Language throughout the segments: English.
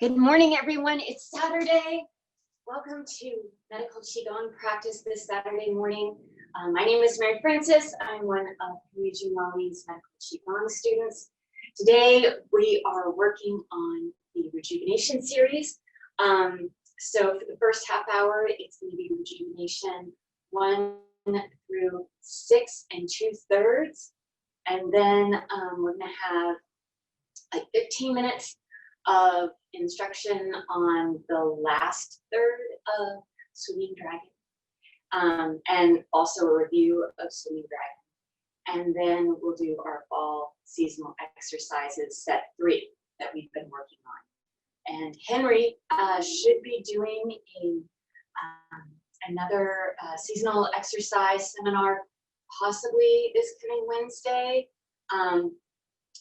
Good morning, everyone. It's Saturday. Welcome to Medical Qigong practice this Saturday morning. My name is Mary Frances. I'm one of Rejuvenation's Medical Qigong students. Today, we are working on the Rejuvenation series. So for the first half hour, it's going to be Rejuvenation 1 through 6 2/3. And then we're going to have like 15 minutes of instruction on the last third of Swimming Dragon, and also a review of Swimming Dragon. And then we'll do our fall seasonal exercises, set 3, that we've been working on. And Henry should be doing another seasonal exercise seminar, possibly this coming Wednesday,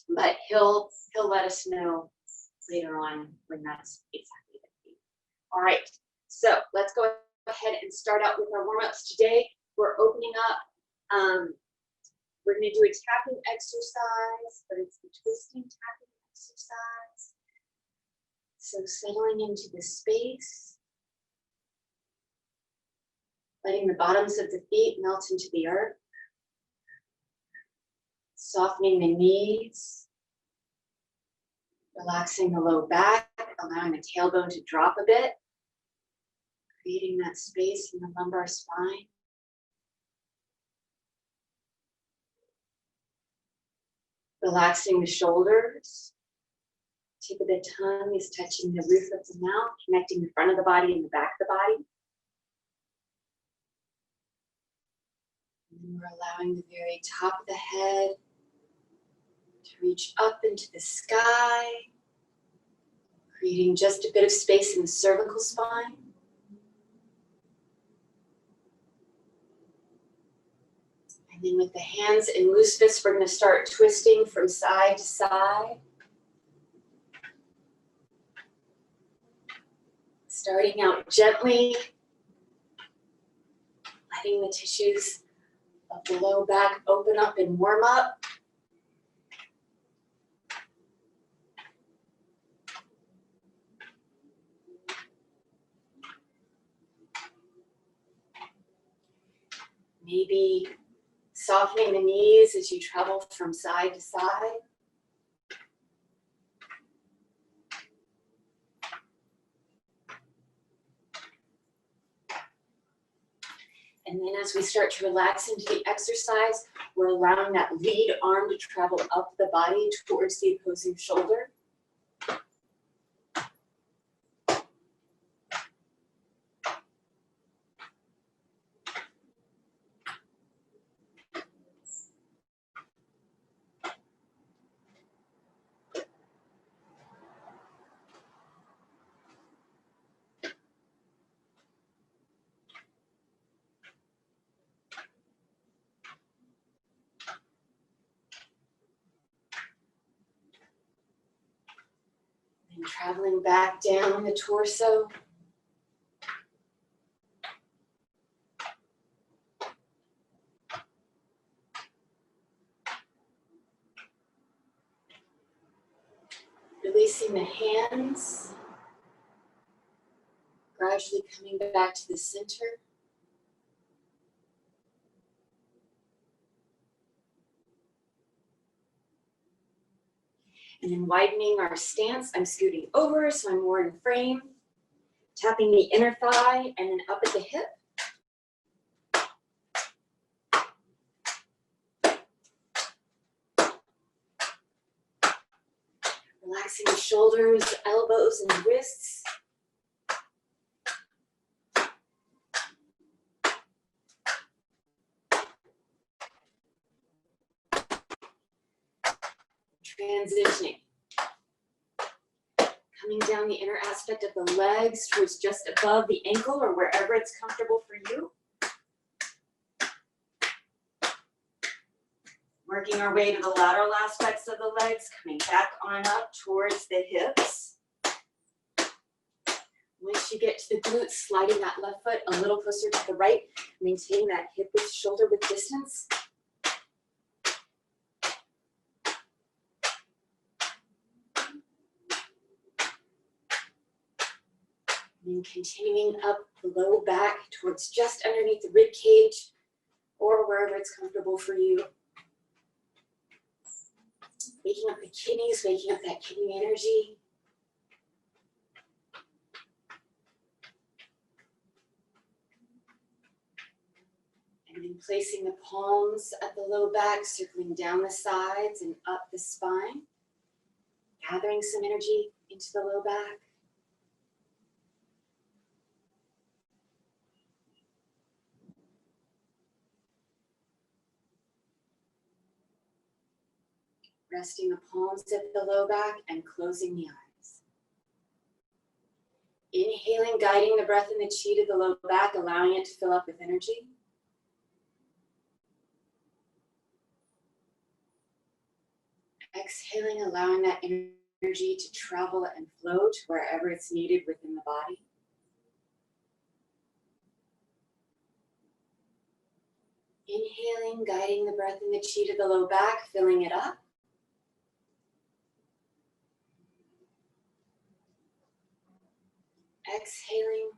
but he'll let us know later on when that's exactly going to be. All right, so let's go ahead and start out with our warm-ups today. We're opening up, we're going to do a tapping exercise, but it's the twisting tapping exercise. So settling into the space, letting the bottoms of the feet melt into the earth, softening the knees, relaxing the low back, allowing the tailbone to drop a bit, creating that space in the lumbar spine. Relaxing the shoulders. Tip of the tongue is touching the roof of the mouth, connecting the front of the body and the back of the body. And then we're allowing the very top of the head to reach up into the sky, creating just a bit of space in the cervical spine. And then with the hands in loose fists, we're going to start twisting from side to side. Starting out gently, letting the tissues of the low back open up and warm up. Maybe softening the knees as you travel from side to side. And then as we start to relax into the exercise, we're allowing that lead arm to travel up the body towards the opposing shoulder. And traveling back down the torso. Releasing the hands. Gradually coming back to the center. And then widening our stance, I'm scooting over so I'm more in frame. Tapping the inner thigh and then up at the hip. Relaxing the shoulders, elbows, and wrists. Transitioning. Coming down the inner aspect of the legs towards just above the ankle or wherever it's comfortable for you. Working our way to the lateral aspects of the legs, coming back on up towards the hips. Once you get to the glutes, sliding that left foot a little closer to the right, maintaining that hip width, shoulder width distance. And then continuing up the low back towards just underneath the rib cage or wherever it's comfortable for you. Waking up the kidneys, waking up that kidney energy. And then placing the palms at the low back, circling down the sides and up the spine. Gathering some energy into the low back. Resting the palms at the low back and closing the eyes. Inhaling, guiding the breath and the chi to the low back, allowing it to fill up with energy. Exhaling, allowing that energy to travel and flow to wherever it's needed within the body. Inhaling, guiding the breath and the chi to the low back, filling it up. Exhaling,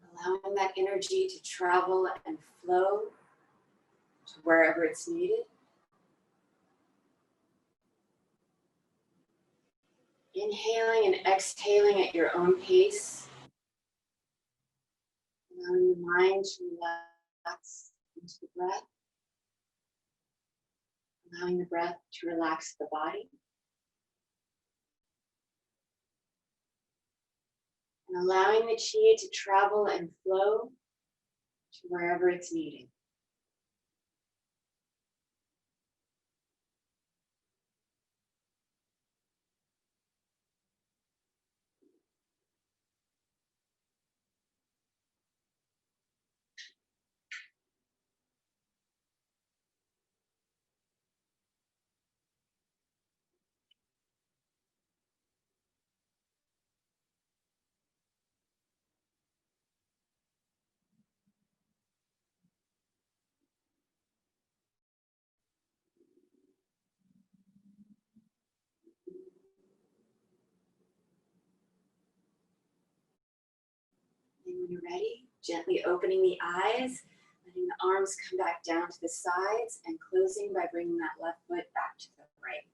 allowing that energy to travel and flow to wherever it's needed. Inhaling and exhaling at your own pace. Allowing the mind to relax into the breath. Allowing the breath to relax the body. And allowing the chi to travel and flow to wherever it's needed. And when you're ready, gently opening the eyes, letting the arms come back down to the sides and closing by bringing that left foot back to the right.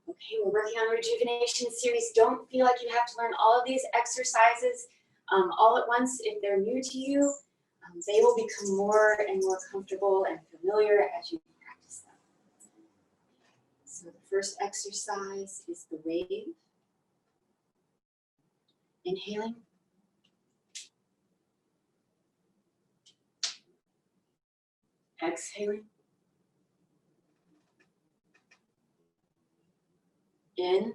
Okay, we're working on the Rejuvenation series. Don't feel like you have to learn all of these exercises all at once. If they're new to you, they will become more and more comfortable and familiar as you practice them. So the first exercise is the wave. Inhaling. Exhaling. In.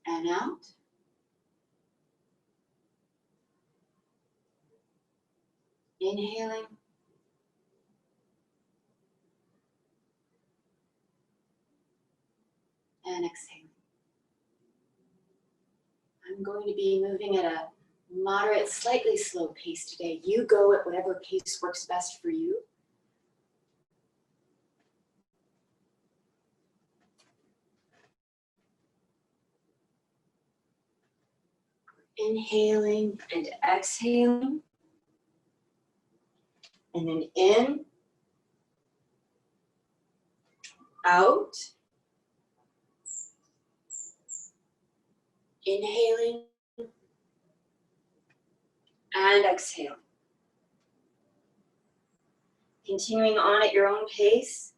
And out. Inhaling. And exhaling. I'm going to be moving at a moderate, slightly slow pace today. You go at whatever pace works best for you. Inhaling and exhaling. And then in, out. Inhaling and exhaling. Continuing on at your own pace.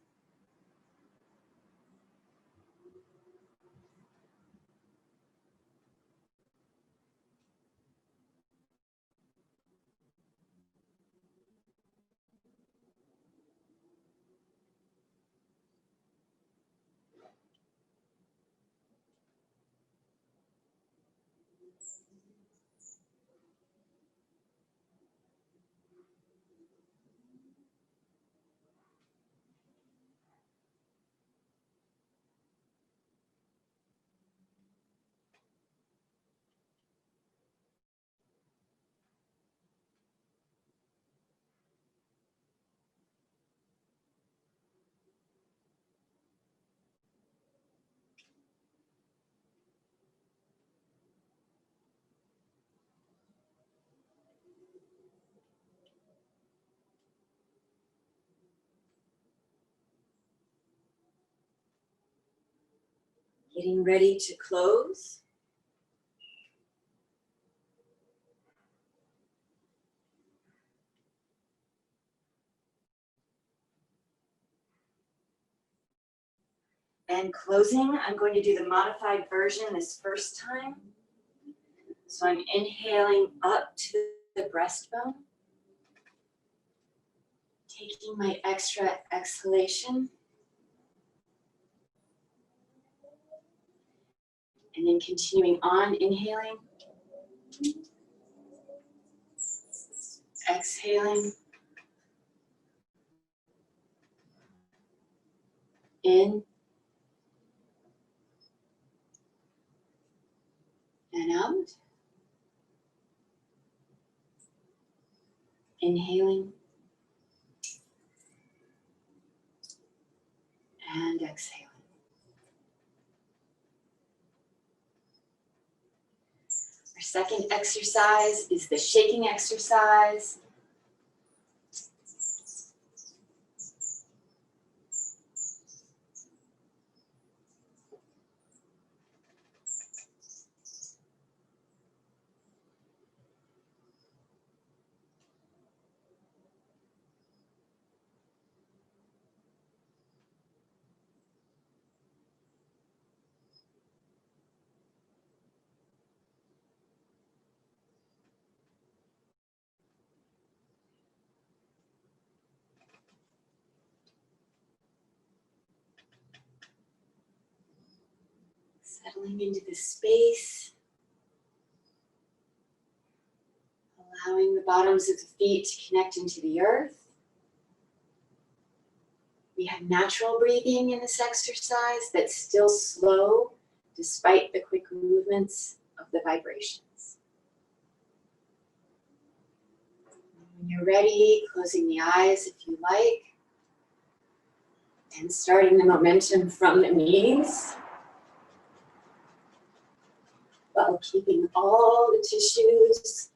Getting ready to close. And closing, I'm going to do the modified version this first time. So I'm inhaling up to the breastbone, taking my extra exhalation, and then continuing on, inhaling, exhaling, in, and out, inhaling, and exhaling. Our second exercise is the shaking exercise. Settling into the space, allowing the bottoms of the feet to connect into the earth. We have natural breathing in this exercise that's still slow despite the quick movements of the vibrations. When you're ready, closing the eyes if you like, and starting the momentum from the knees, while keeping all the tissues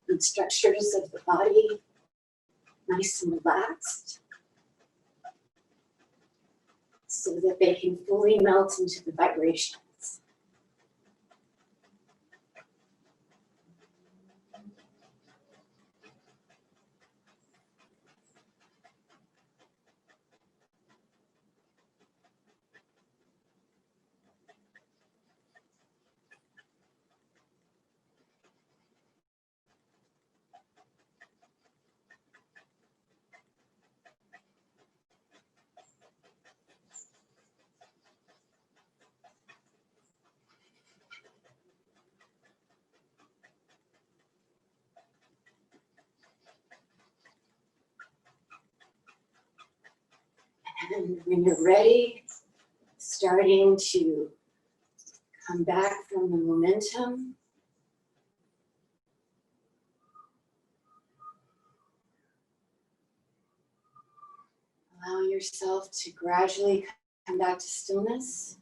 and structures of the body nice and relaxed, so that they can fully melt into the vibrations. And when you're ready, starting to come back from the momentum, allowing yourself to gradually come back to stillness.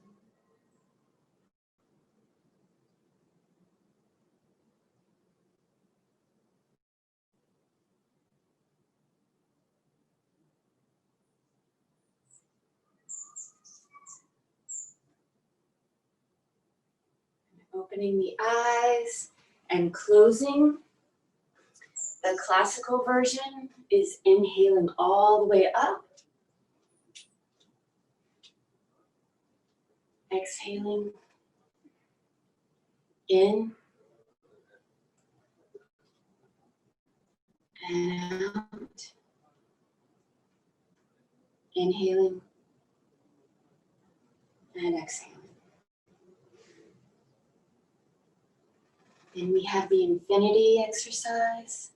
Opening the eyes and closing. The classical version is inhaling all the way up, exhaling in and out, inhaling and exhaling. Then we have the infinity exercise.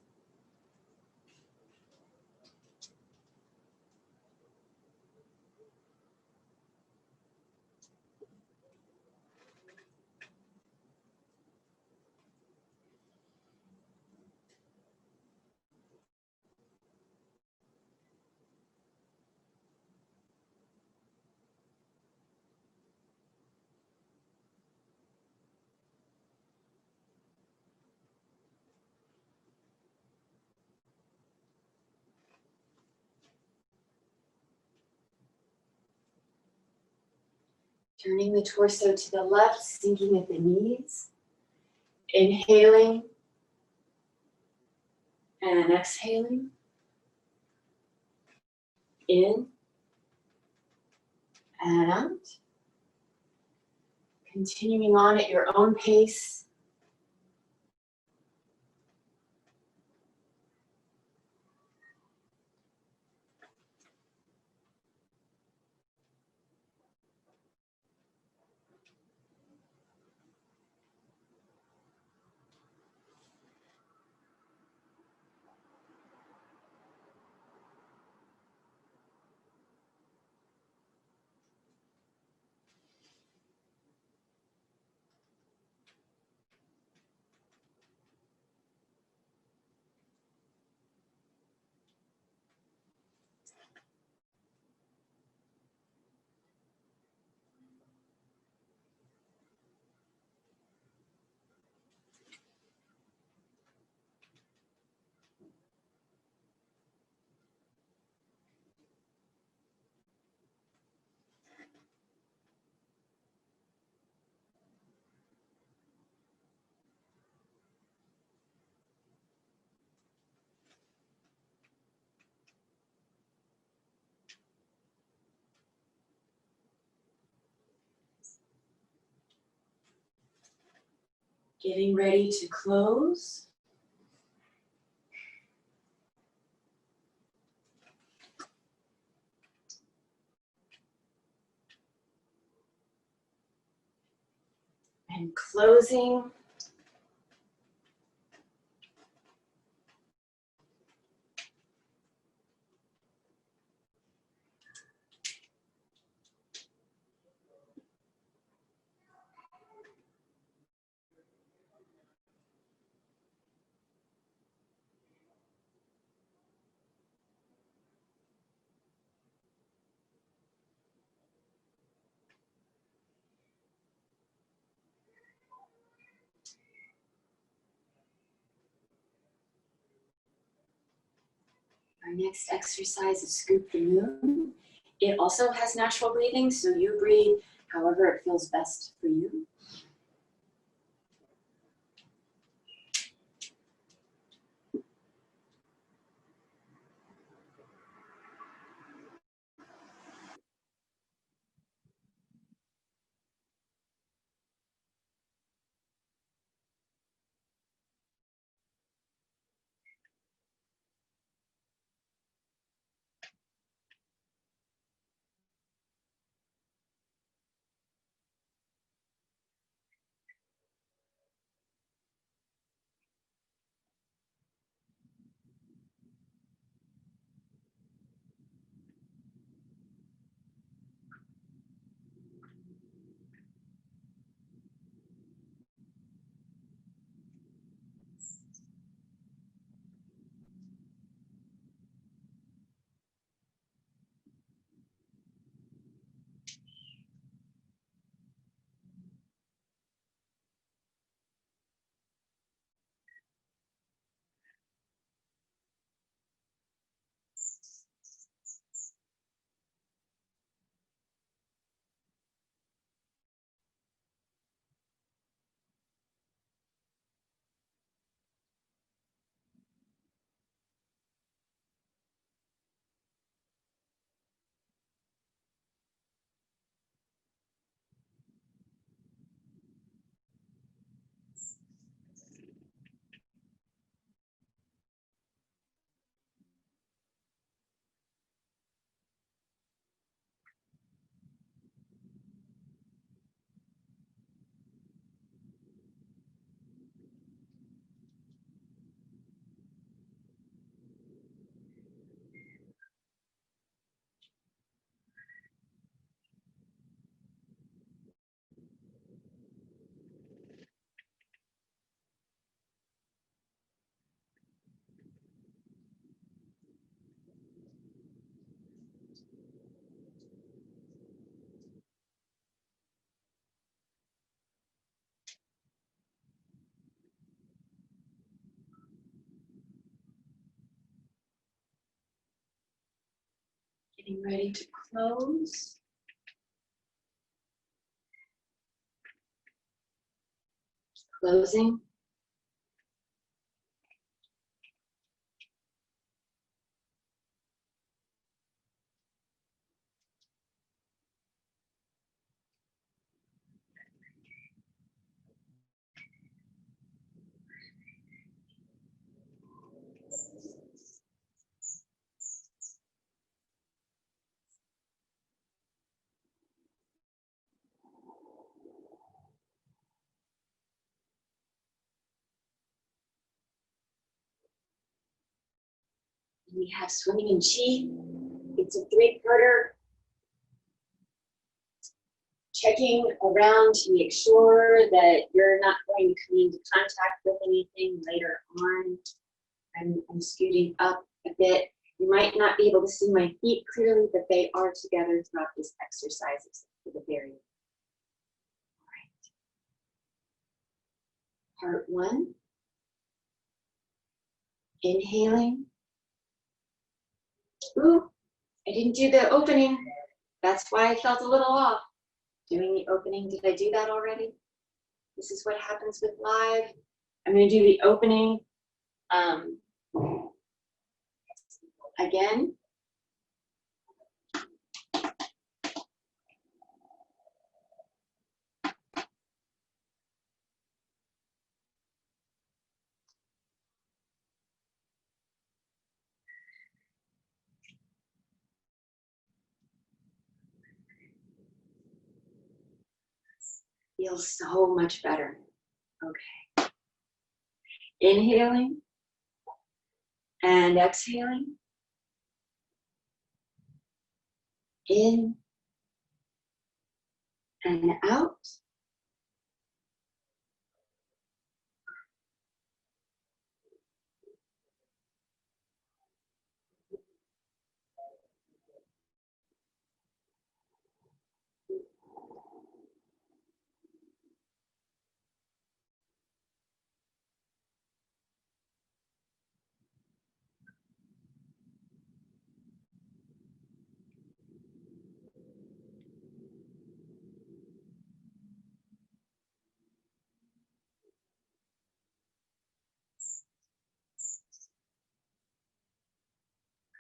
Turning the torso to the left, sinking at the knees. Inhaling and exhaling. In and out. Continuing on at your own pace. Getting ready to close. And closing. Our next exercise is Scoop the Moon. It also has natural breathing, so you breathe however it feels best for you. Getting ready to close. closing. We have swimming in chi. It's a three-parter. Checking around to make sure that you're not going to come into contact with anything later on. I'm scooting up a bit. You might not be able to see my feet clearly, but they are together throughout this exercise except for the very end. All right. Part one. Inhaling. Ooh, I didn't do the opening. That's why I felt a little off. Doing the opening, did I do that already? This is what happens with live. I'm going to do the opening again. Feels so much better. Okay. Inhaling and exhaling. In and out.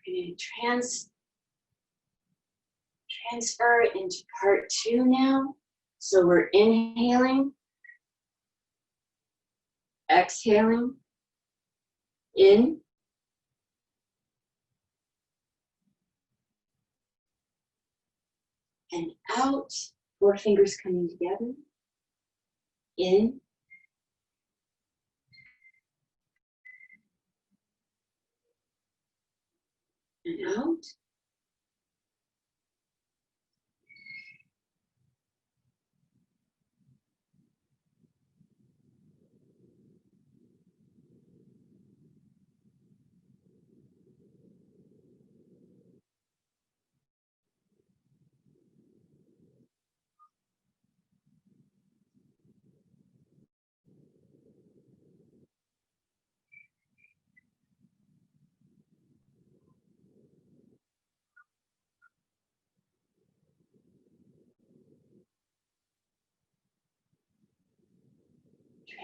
We're going to transfer into part two now. So we're inhaling, exhaling, in, and out. 4 fingers coming together. In, and out.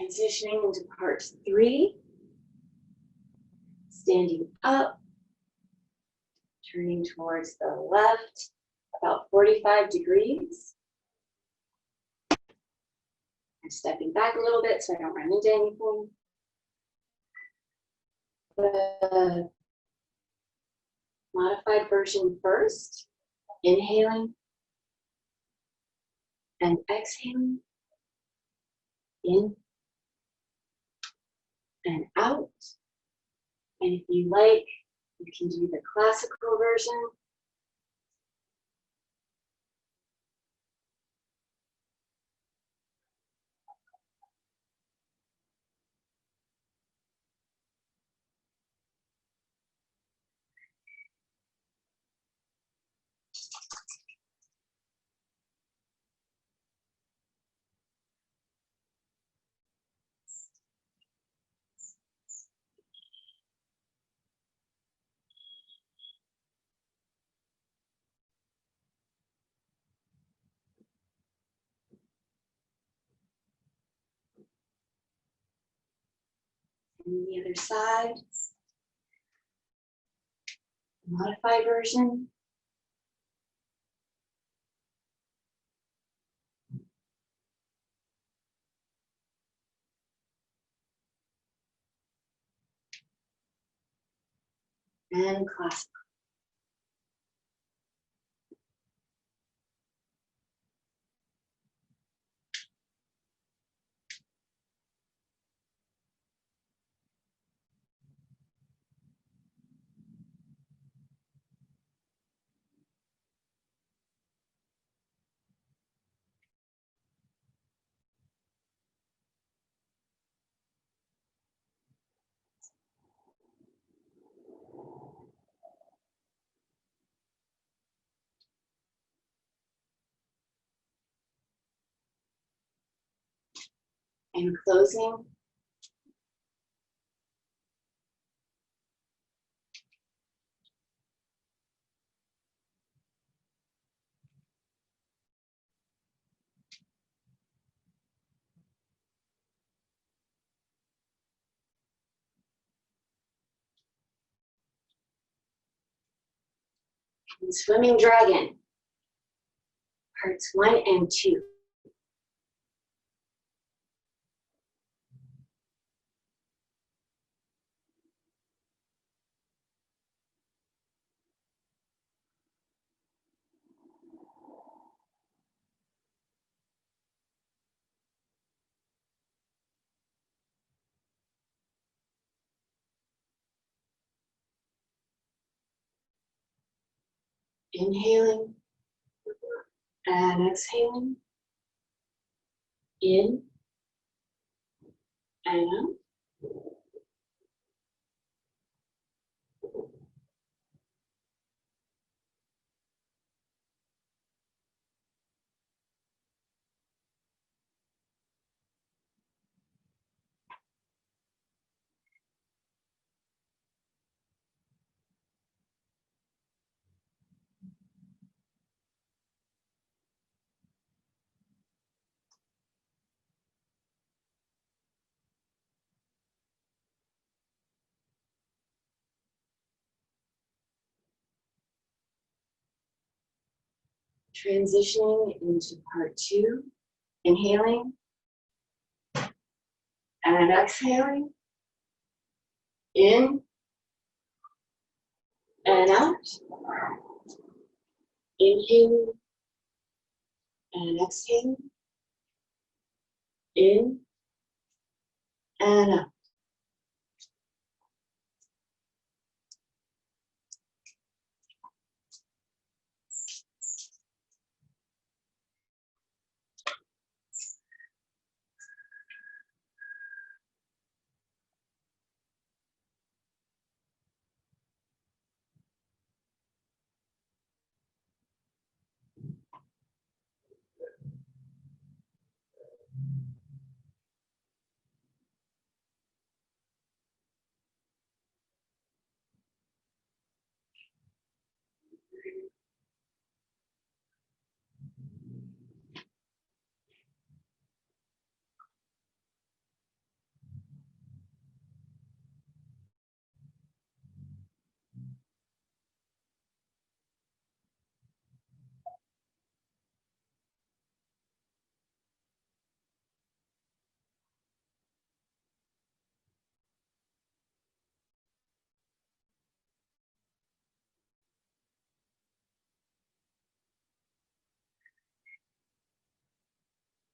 Transitioning into part 3. Standing up, turning towards the left, about 45 degrees. I'm stepping back a little bit so I don't run into anything. The modified version first, inhaling and exhaling, in and out. And if you like, you can do the classical version. And the other side. Modified version. And classical. And closing. And swimming dragon. Parts 1 and 2. Inhaling and exhaling. In and out. Transitioning into part 2. Inhaling and exhaling. In and out. Inhaling and exhaling. In and out.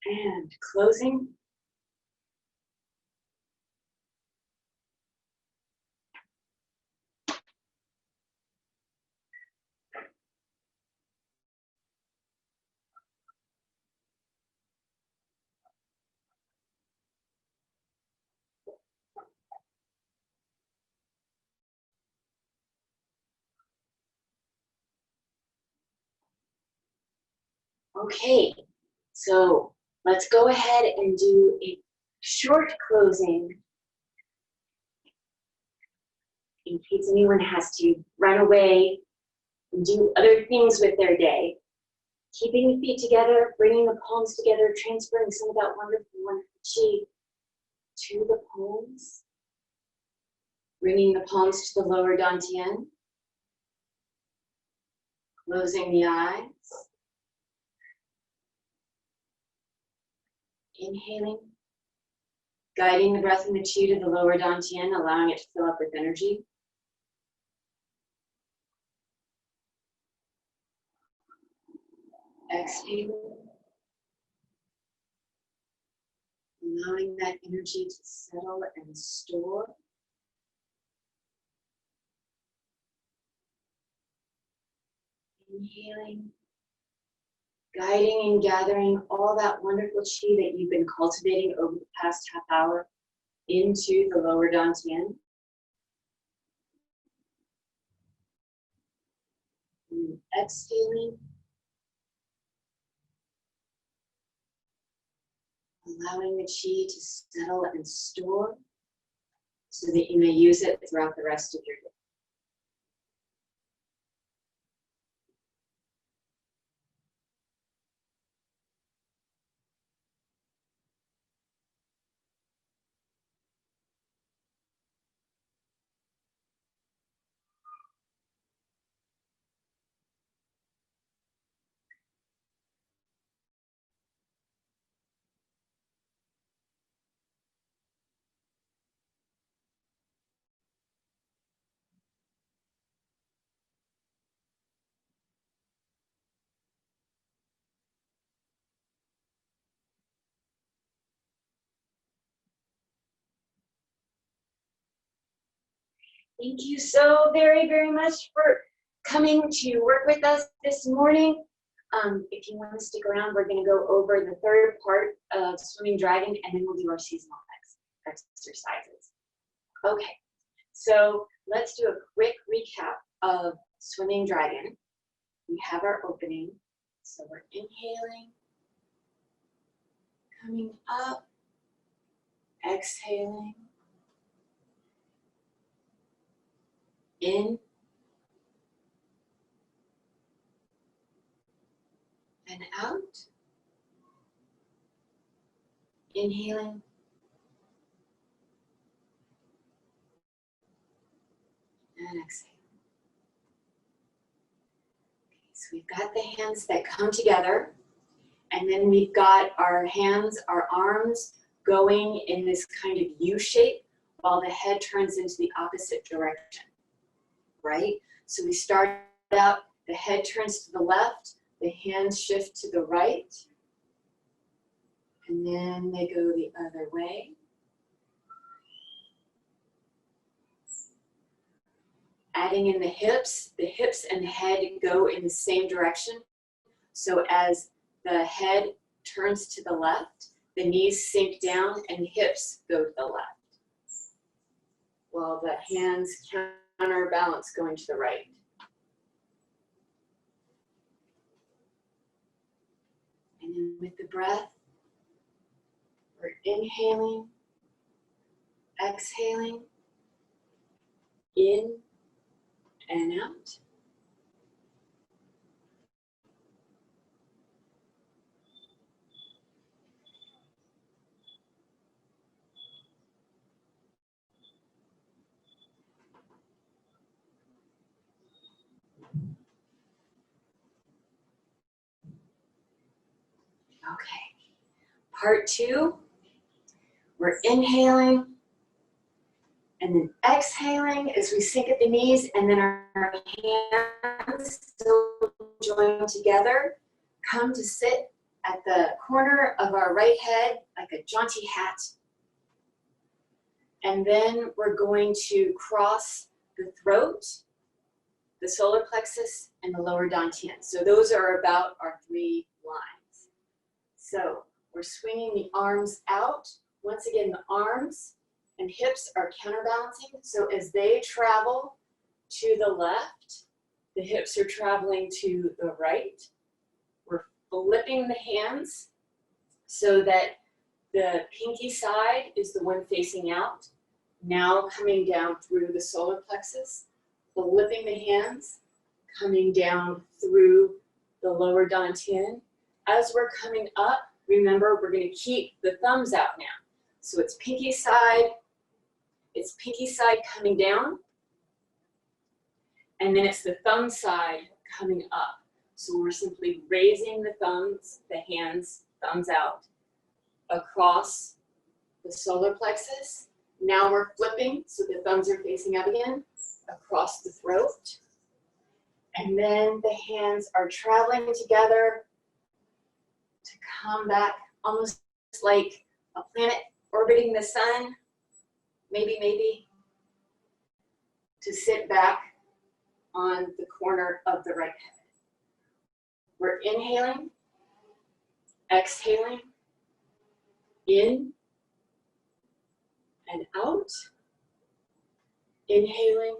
And closing. Okay, so let's go ahead and do a short closing in case anyone has to run away and do other things with their day. Keeping the feet together, bringing the palms together, transferring some of that wonderful, wonderful chi to the palms. Bringing the palms to the lower dantian. Closing the eyes. Inhaling. Guiding the breath and the chi to the lower dantian, allowing it to fill up with energy. Exhaling. Allowing that energy to settle and store. Inhaling. Guiding and gathering all that wonderful chi that you've been cultivating over the past half hour into the lower dantian. And exhaling. Allowing the chi to settle and store so that you may use it throughout the rest of your day. Thank you so very, very much for coming to work with us this morning. If you want to stick around, we're going to go over the third part of Swimming Dragon, and then we'll do our seasonal exercises. Okay, so let's do a quick recap of Swimming Dragon. We have our opening, so we're inhaling, coming up, exhaling, in, and out, inhaling, and exhaling. Okay, so we've got the hands that come together, and then we've got our hands, our arms going in this kind of U shape while the head turns into the opposite direction, right? So we start out, the head turns to the left, the hands shift to the right, and then they go the other way. Adding in the hips and the head go in the same direction. So as the head turns to the left, the knees sink down and the hips go to the left, while the hands counterbalance going to the right. And then with the breath, we're inhaling, exhaling, in and out. Okay, part two, we're inhaling and then exhaling as we sink at the knees, and then our hands still join together, come to sit at the corner of our right head like a jaunty hat. And then we're going to cross the throat, the solar plexus, and the lower dantian. So those are about our 3 lines. So we're swinging the arms out. Once again, the arms and hips are counterbalancing. So as they travel to the left, the hips are traveling to the right. We're flipping the hands so that the pinky side is the one facing out. Now coming down through the solar plexus, flipping the hands, coming down through the lower dantian. As we're coming up, remember, we're going to keep the thumbs out now. So it's pinky side, it's pinky side coming down, and then it's the thumb side coming up. So we're simply raising the thumbs, the hands, thumbs out, across the solar plexus. Now we're flipping, so the thumbs are facing up again, across the throat. And then the hands are traveling together to come back, almost like a planet orbiting the sun, maybe, to sit back on the corner of the right head. We're inhaling, exhaling, in and out, inhaling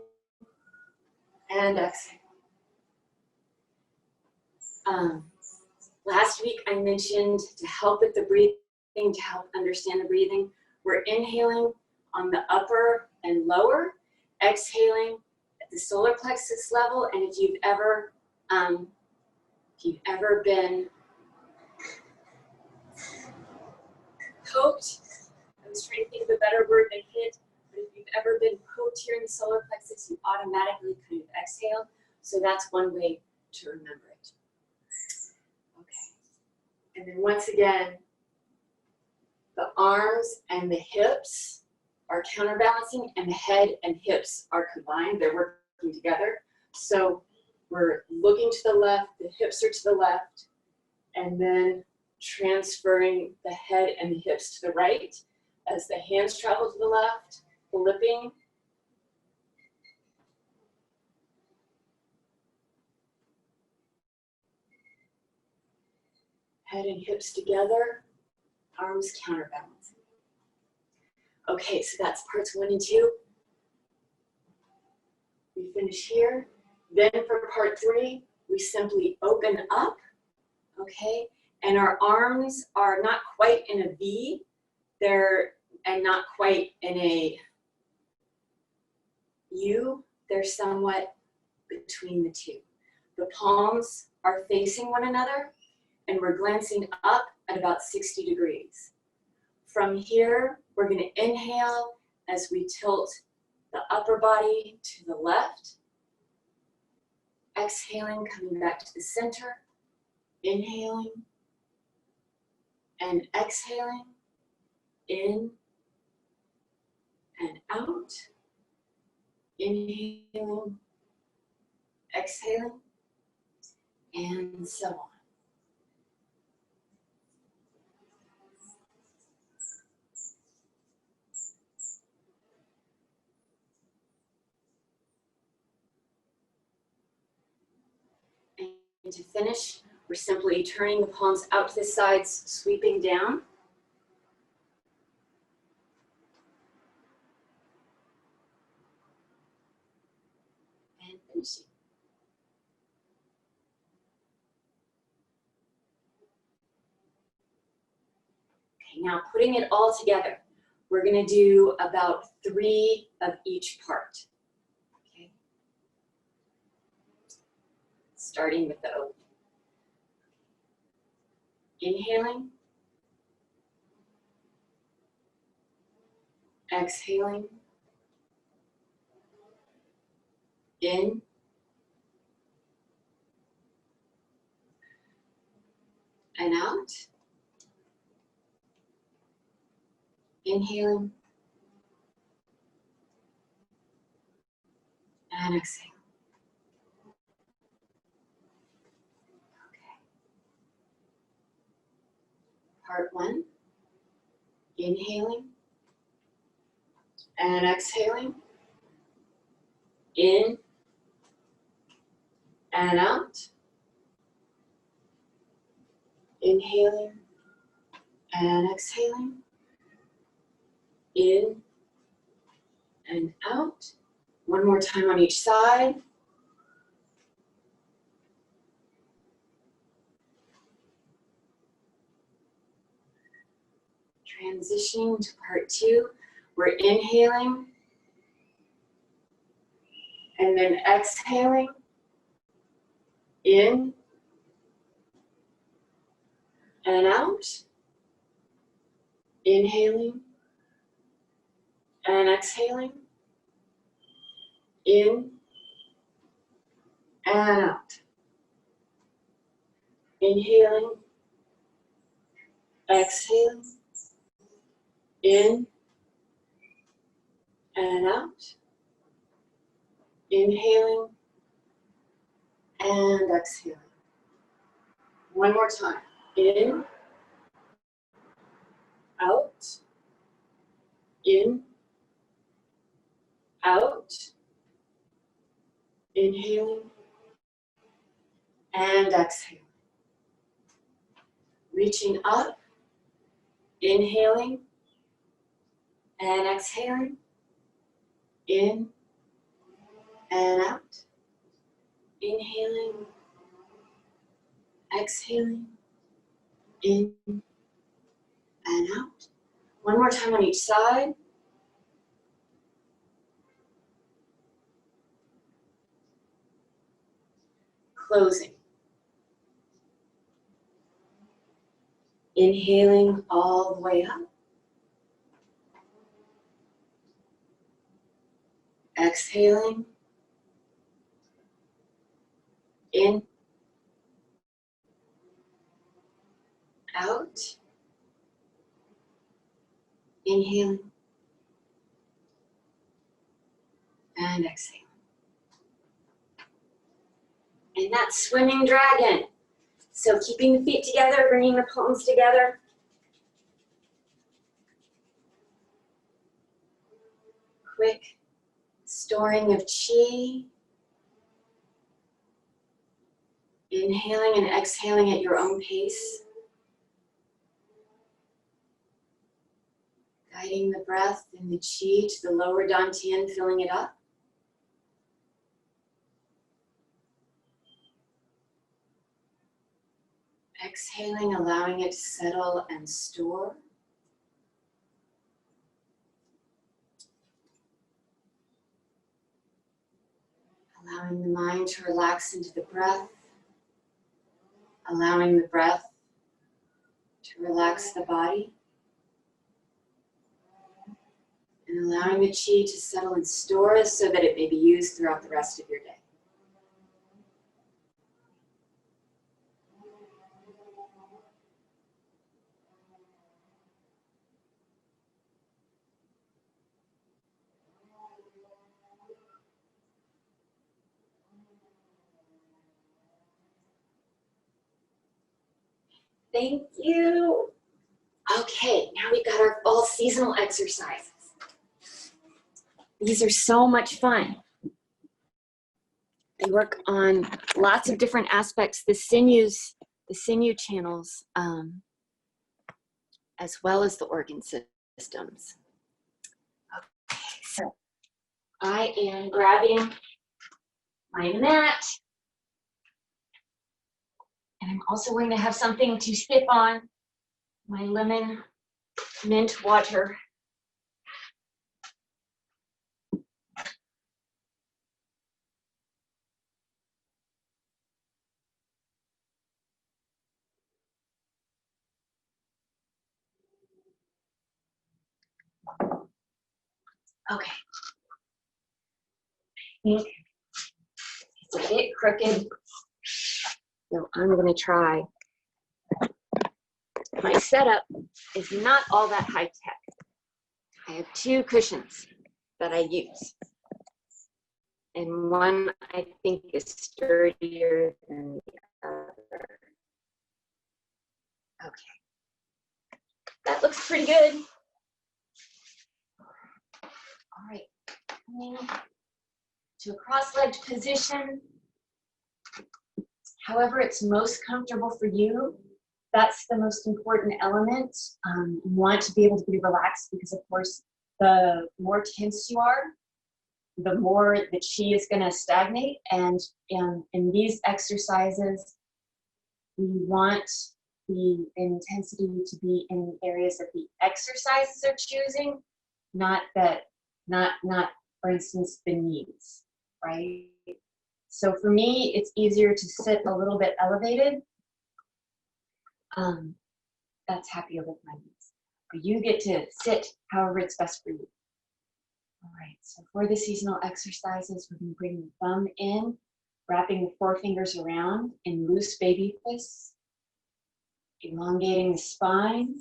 and exhaling. Last week I mentioned to help with the breathing, to help understand the breathing, we're inhaling on the upper and lower, exhaling at the solar plexus level. And if you've ever been poked, I was trying to think of a better word than hit, but if you've ever been poked here in the solar plexus, you automatically kind of exhale. So that's one way to remember it. Okay. And then once again, the arms and the hips are counterbalancing, and the head and hips are combined. They're working together. So we're looking to the left, the hips are to the left, and then transferring the head and the hips to the right as the hands travel to the left, flipping. Head and hips together, arms counterbalancing. Okay, so that's parts 1 and 2. We finish here. Then for part 3, we simply open up, okay? And our arms are not quite in a V, and not quite in a U, they're somewhat between the two. The palms are facing one another, and we're glancing up at about 60 degrees. From here, we're going to inhale as we tilt the upper body to the left. Exhaling, coming back to the center. Inhaling and exhaling. In and out. Inhaling, exhaling, and so on. And to finish, we're simply turning the palms out to the sides, sweeping down. And finishing. Okay, now putting it all together, we're going to do about 3 of each part. Okay. Starting with the open. Inhaling. Exhaling. In. And out. Inhaling. And exhale. Okay. Part 1. Inhaling. And exhaling. In. And out. Inhaling and exhaling. In and out. One more time on each side. Transitioning to part 2. We're inhaling and then exhaling. In and out. Inhaling and exhaling, in and out. Inhaling, exhaling, in and out. Inhaling and exhaling. One more time. In, out, in, out. Inhaling and exhaling. Reaching up, inhaling and exhaling. In and out. Inhaling, exhaling, in and out. One more time on each side. Closing. Inhaling all the way up. Exhaling. In. Out. Inhaling. And exhaling. And that's swimming dragon. So keeping the feet together, bringing the palms together. Quick storing of chi. Inhaling and exhaling at your own pace. Guiding the breath and the chi to the lower dantian, filling it up. Exhaling, allowing it to settle and store. Allowing the mind to relax into the breath. Allowing the breath to relax the body. And allowing the chi to settle and store so that it may be used throughout the rest of your day. Thank you. Okay, now we've got our fall seasonal exercises. These are so much fun. They work on lots of different aspects, the sinew channels, as well as the organ systems. Okay, so I am grabbing my mat. And I'm also going to have something to sip on, my lemon mint water. Okay. I think it's a bit crooked, so I'm going to try. My setup is not all that high tech. I have two cushions that I use. And one I think is sturdier than the other. Okay. That looks pretty good. All right. Coming to a cross-legged position. However it's most comfortable for you, that's the most important element. You want to be able to be relaxed because, of course, the more tense you are, the more the chi is going to stagnate. And in these exercises, we want the intensity to be in areas that the exercises are choosing, not, for instance, the knees, right? So for me, it's easier to sit a little bit elevated. That's happier with my knees. But you get to sit however it's best for you. All right, so for the seasonal exercises, we're going to bring the thumb in, wrapping the forefingers around in loose baby fists, elongating the spine.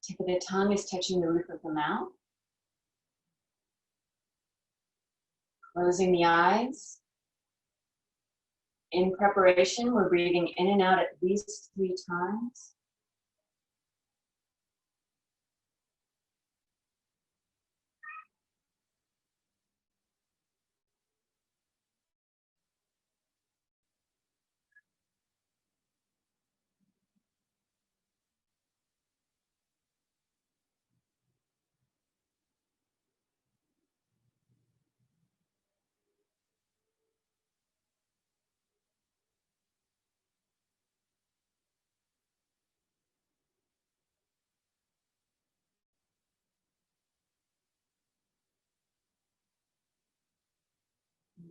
Tip of the tongue is touching the roof of the mouth. Closing the eyes. In preparation, we're breathing in and out at least 3 times.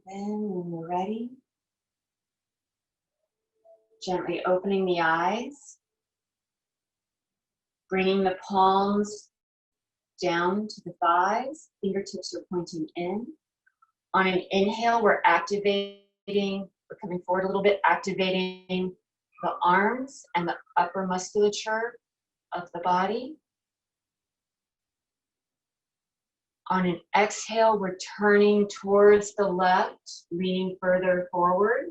And then when we're ready, gently opening the eyes, bringing the palms down to the thighs, fingertips are pointing in. On an inhale, we're coming forward a little bit, activating the arms and the upper musculature of the body. On an exhale, we're turning towards the left, leaning further forward.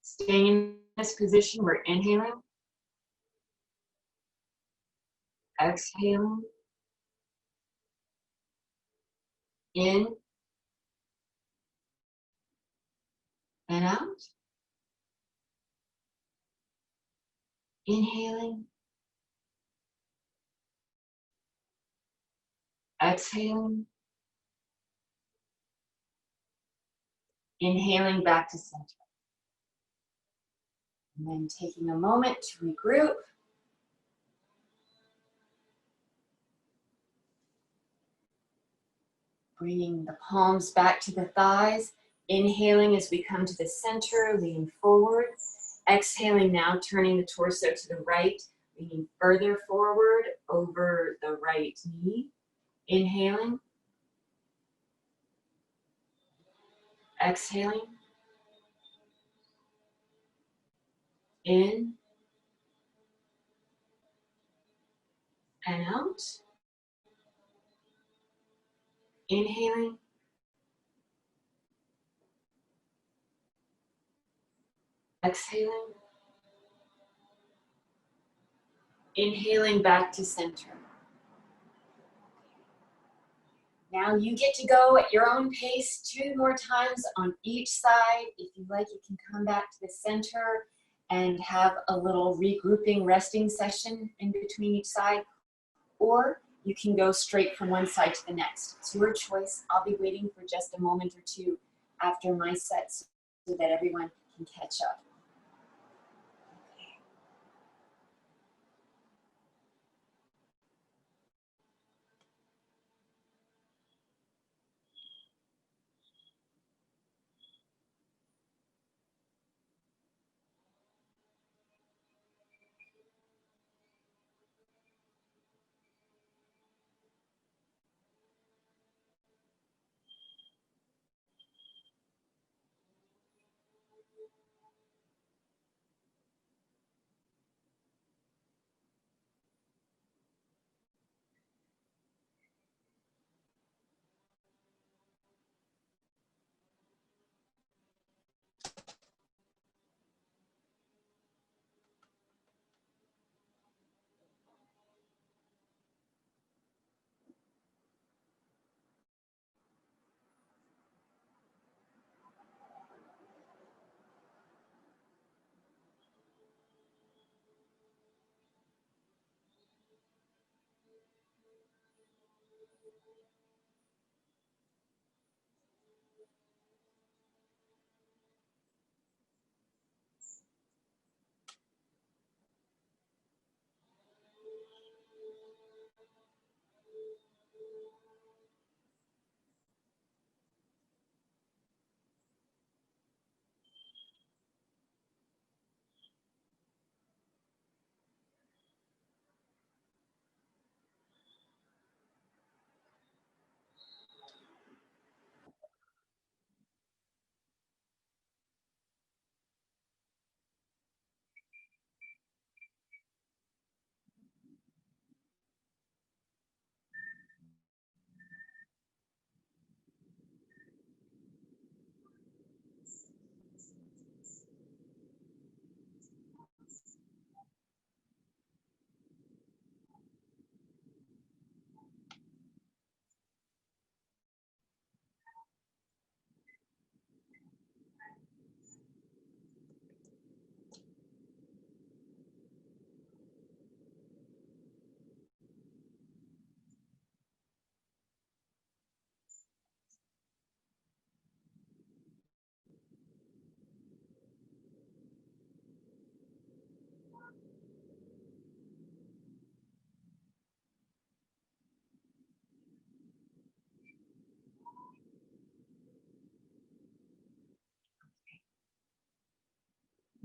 Staying in this position, we're inhaling, exhaling, in and out. Inhaling, exhaling, inhaling back to center. And then taking a moment to regroup. Bringing the palms back to the thighs. Inhaling as we come to the center, leaning forward. Exhaling now, turning the torso to the right, leaning further forward over the right knee. Inhaling. Exhaling. In and out. Inhaling. Exhaling. Inhaling back to center. Now you get to go at your own pace 2 more times on each side. If you like, you can come back to the center and have a little regrouping resting session in between each side, or you can go straight from one side to the next. It's your choice. I'll be waiting for just a moment or 2 after my set so that everyone can catch up.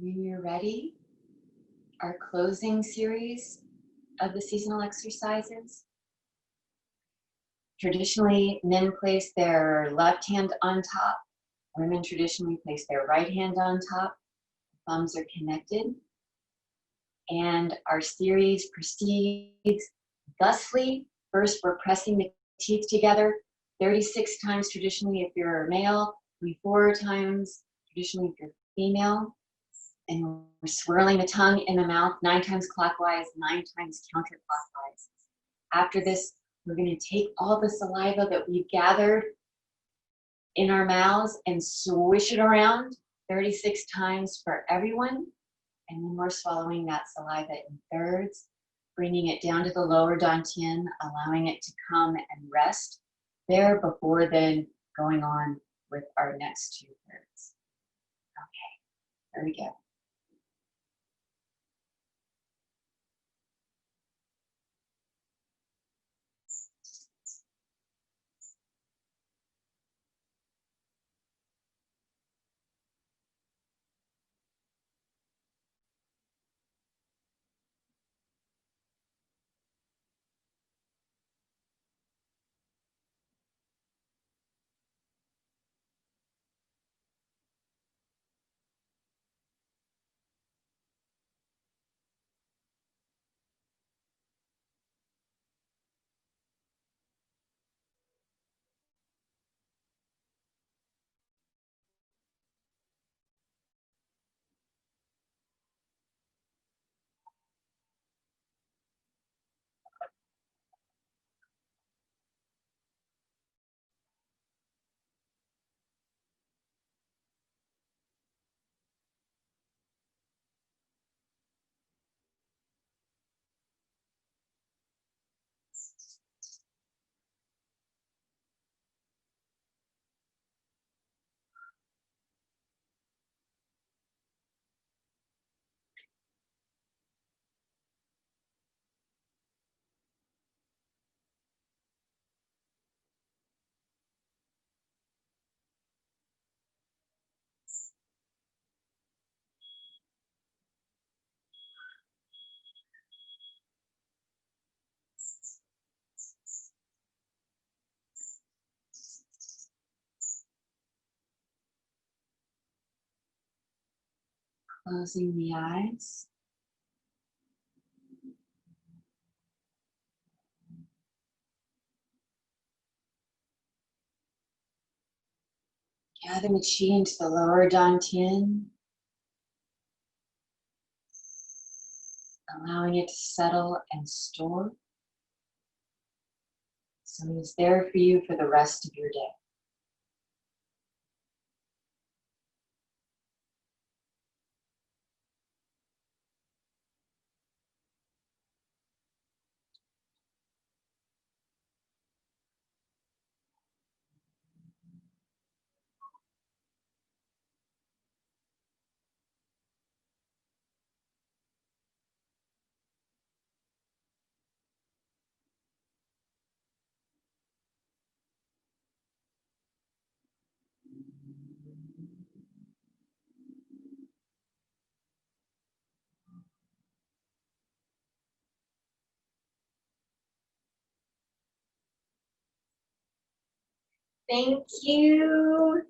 When you're ready, our closing series of the seasonal exercises. Traditionally, men place their left hand on top. Women traditionally place their right hand on top. Thumbs are connected. And our series proceeds thusly. First, we're pressing the teeth together 36 times traditionally if you're a male, 24 times traditionally if you're female. And we're swirling the tongue in the mouth 9 times clockwise, 9 times counterclockwise. After this, we're going to take all the saliva that we've gathered in our mouths and swish it around 36 times for everyone. And then we're swallowing that saliva in thirds, bringing it down to the lower dantian, allowing it to come and rest there before then going on with our next 2 thirds. Okay, there we go. Closing the eyes. Gather the chi into the lower dantian, allowing it to settle and store. So it's there for you for the rest of your day. Thank you.